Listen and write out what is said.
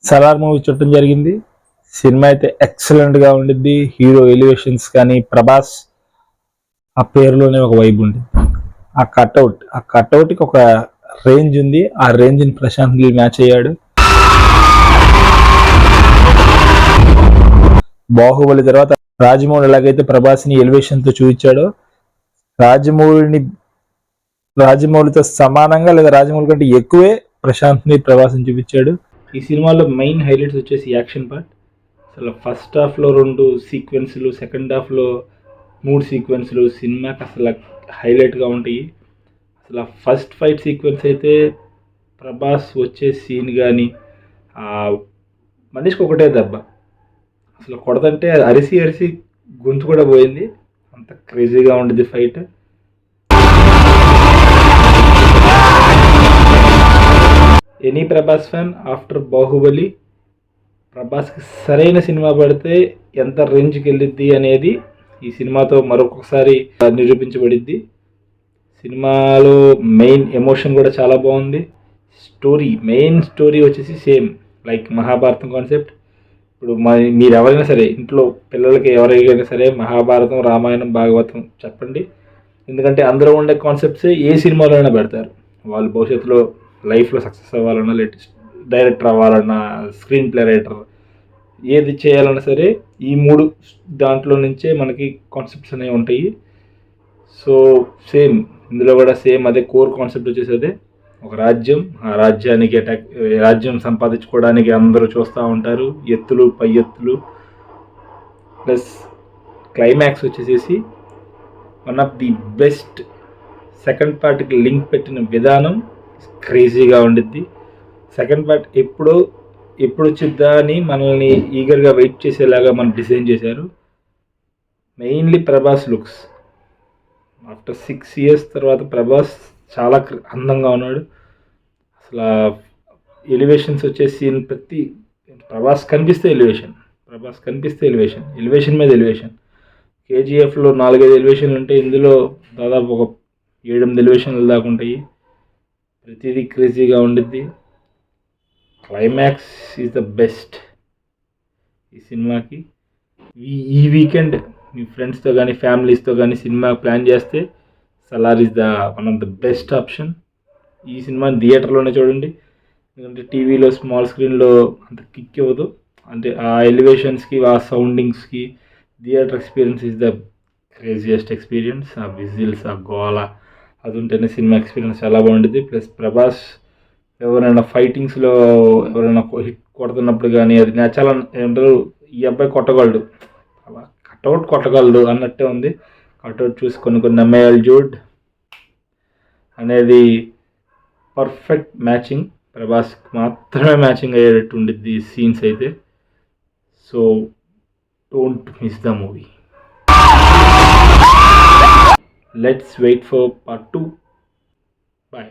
Salaar movie చూడటం జరిగింది. Cinema అయితే ఎక్సలెంట్గా ఉండిద్ది. హీరో ఎలివేషన్స్ కానీ, ప్రభాస్ ఆ పేరులోనే ఒక వైబ్ ఉంది. ఆ కట్అవుట్కి ఒక రేంజ్ ఉంది. ఆ రేంజ్ని ప్రశాంత్ నీల్ మ్యాచ్ అయ్యాడు. బాహుబలి తర్వాత రాజమౌళి ఎలాగైతే ప్రభాస్ని ఎలివేషన్తో చూపించాడో, రాజమౌళితో సమానంగా లేదా రాజమౌళి కంటే ఎక్కువే ప్రశాంత్ నీల్ ప్రభాస్ని చూపించాడు. ఈ సినిమాలో మెయిన్ హైలైట్స్ వచ్చేసి యాక్షన్ పార్ట్. అసలు ఫస్ట్ హాఫ్లో 2 సీక్వెన్స్లు, సెకండ్ హాఫ్లో 3 సీక్వెన్స్లు సినిమాకి అసలు హైలైట్గా ఉంటాయి. అసలు ఫస్ట్ ఫైట్ సీక్వెన్స్ అయితే ప్రభాస్ వచ్చే సీన్ కానీ మనిషికి ఒకటే దెబ్బ, అసలు కొడతంటే అరిసి అరిసి గొంతు కూడా పోయింది. అంత క్రేజీగా ఉండేది fight. Any Prabhas fan after Baahubali ప్రభాస్కి సరైన సినిమా పడితే ఎంత రేంజ్కి వెళ్ళిద్ది అనేది ఈ సినిమాతో మరొకసారి నిరూపించబడిద్ది. సినిమాలో మెయిన్ ఎమోషన్ కూడా చాలా బాగుంది. మెయిన్ స్టోరీ వచ్చేసి సేమ్ లైక్ మహాభారతం కాన్సెప్ట్. ఇప్పుడు మీరు ఎవరైనా సరే ఇంట్లో పిల్లలకి ఎవరైనా సరే మహాభారతం, రామాయణం, భాగవతం చెప్పండి. ఎందుకంటే అందులో ఉండే కాన్సెప్ట్సే ఏ సినిమాలోనైనా పెడతారు. వాళ్ళు భవిష్యత్తులో లైఫ్లో సక్సెస్ అవ్వాలన్నా, లేటెస్ట్ డైరెక్టర్ అవ్వాలన్నా, స్క్రీన్ ప్లే రైటర్, ఏది చేయాలన్నా సరే ఈ 3 దాంట్లో నుంచే మనకి కాన్సెప్ట్స్ అనేవి ఉంటాయి. సో సేమ్ ఇందులో కూడా సేమ్ అదే కోర్ కాన్సెప్ట్ వచ్చేసి అదే. ఒక రాజ్యం, ఆ రాజ్యం సంపాదించుకోవడానికి అందరూ చూస్తూ ఉంటారు, ఎత్తులు పై ఎత్తులు. ప్లస్ క్లైమాక్స్ వచ్చేసేసి one of the best. Second పార్ట్కి లింక్ పెట్టిన విధానం క్రేజీగా ఉండిద్ది. సెకండ్ పార్ట్ ఎప్పుడు వచ్చిద్దా అని మనల్ని ఈగర్గా వెయిట్ చేసేలాగా మనం డిజైన్ చేశారు. Mainly Prabhas looks. After 6 years తర్వాత ప్రభాస్ చాలా అందంగా ఉన్నాడు. అసలు ఎలివేషన్స్ వచ్చే సీన్ ప్రతి ప్రభాస్ కనిపిస్తే ఎలివేషన్ మీద ఎలివేషన్. కేజీఎఫ్లో 4-5 ఎలివేషన్లు ఉంటే ఇందులో దాదాపు ఒక 7-8 ఎలివేషన్లు దాకా ఉంటాయి. ప్రతిదీ క్రేజీగా ఉండిద్ది. క్లైమాక్స్ ఈజ్ ద బెస్ట్ ఈ సినిమాకి. ఈ వీకెండ్ మీ ఫ్రెండ్స్తో కానీ ఫ్యామిలీస్తో కానీ సినిమా ప్లాన్ చేస్తే Salaar is one of the best option. ఈ సినిమాని థియేటర్లోనే చూడండి, ఎందుకంటే టీవీలో స్మాల్ స్క్రీన్లో అంత కిక్ ఇవ్వదు. అంటే ఆ ఎలివేషన్స్కి, ఆ సౌండింగ్స్కి theatre experience is the craziest experience. ఆ విజిల్స్, ఆ గోల అది ఉంటేనే సినిమా ఎక్స్పీరియన్స్ చాలా బాగుంటుంది. ప్లస్ ప్రభాస్ ఎవరైనా ఫైటింగ్స్లో ఎవరైనా హిట్ కొడుతున్నప్పుడు కానీ అది చాలా ఏమంటారు, ఈ అబ్బాయి కొట్టగలడు, అలా కట్అవుట్ కొట్టగలడు అన్నట్టే ఉంది. కట్అవుట్ చూసి కొన్ని అమ్మాయిలు జూడ్ అనేది పర్ఫెక్ట్ మ్యాచింగ్. ప్రభాస్కి మాత్రమే మ్యాచింగ్ అయ్యేటట్టు ఉండిద్ది ఈ సీన్స్ అయితే. So don't miss the movie. Let's wait for part 2. Bye.